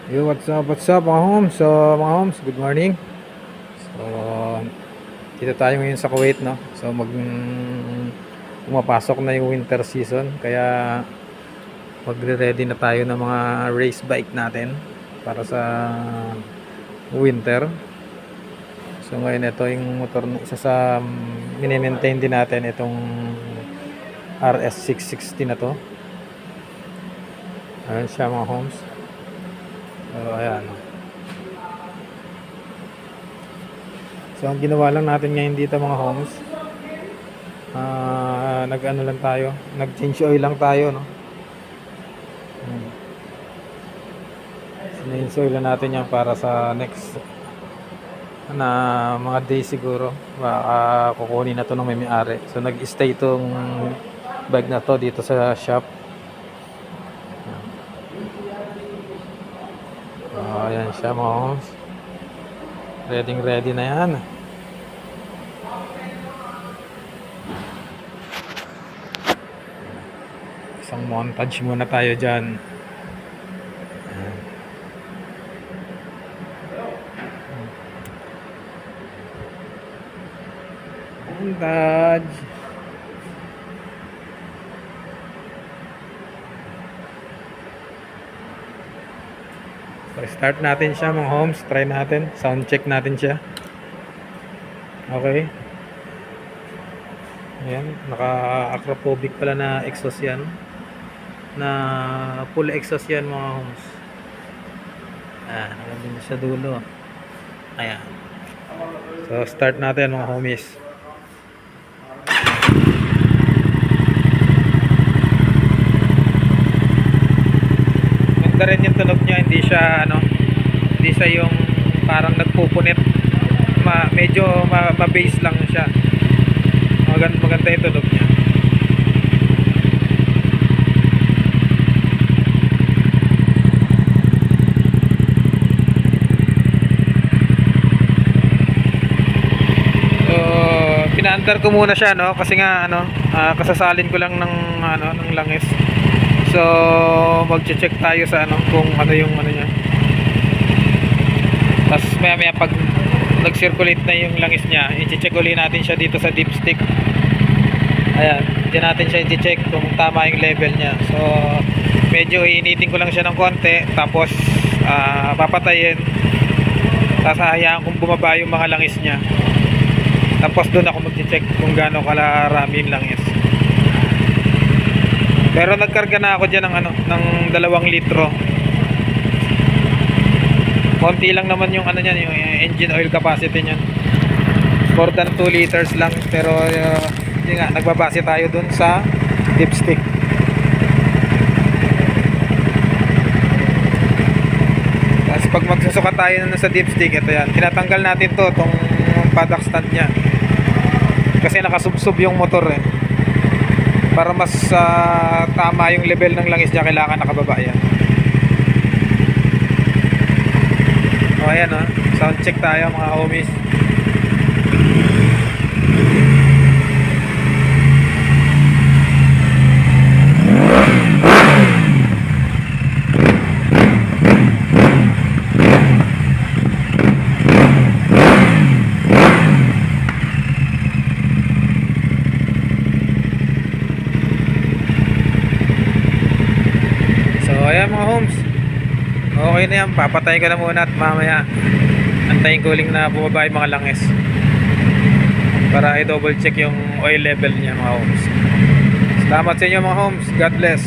Yo, what's up mga homes? Mga homes, good morning. So, dito tayo ngayon sa Kuwait, no? So, pumapasok na yung winter season, kaya magre-ready na tayo ng mga race bike natin para sa winter. So, ngayon ito yung motor, isa sa mini-maintain din natin itong RS660 na to. Ayan siya mga homes. So, ayan. So, ang ginawa lang natin ngayon dito mga homes, nag-ano lang tayo, nag-change oil lang tayo, no? Change oil lang natin yan para sa next na mga days siguro. Baka kukunin na to ng may-ari. So, nag-stay itong bike na to dito sa shop. Ayan siya mga homes. Ready na yan. Isang montage muna tayo dyan. Montage. So, start natin siya mga homes. Try natin. Sound check natin siya. Okay. Ayan. Naka-acrophobic pala na exhaust yan. Na full exhaust yan mga homes. Nagandun sa dulo. Ayan. So, start natin mga homies. Ganda rin yung tunog niya, hindi siya yung parang nagpupunit, medyo ma-bass lang siya. Maganda yung tunog niya. So, pinaandar ko muna siya, no, kasi nga kasasalin ko lang ng langis. So, magche-check tayo sa kung ano yung niya. Tapos maya pag nag-circulate na yung langis niya, i-check ulit natin siya dito sa dipstick. Ayan, diyan natin siya i-check kung tama yung level niya. So, medyo iinitin ko lang siya ng konti, tapos papatayin. Tapos hayaan kung bumaba yung mga langis niya. Tapos doon ako mag-check kung gaano kalarami yung langis. Pero nagkarga na ako dyan ng 2 litro. Konti lang naman yung niyan, yung engine oil capacity niyan. More than 2 liters lang, pero hindi nga, nagbabase tayo dun sa dipstick. Tapos pag magsusukat tayo sa dipstick, ito yan, tinatanggal natin itong paddock stand nya. Kasi nakasubsob yung motor para mas tama yung level ng langis niya, kailangan nakababa yan. O ayan, sound check tayo mga homies. Ayan mga homes, okay na yan, papatayin ko na muna at mamaya antayin ko uling na bumaba yung mga langis para i-double check yung oil level niya mga homes. Salamat sa inyo mga homes, God bless.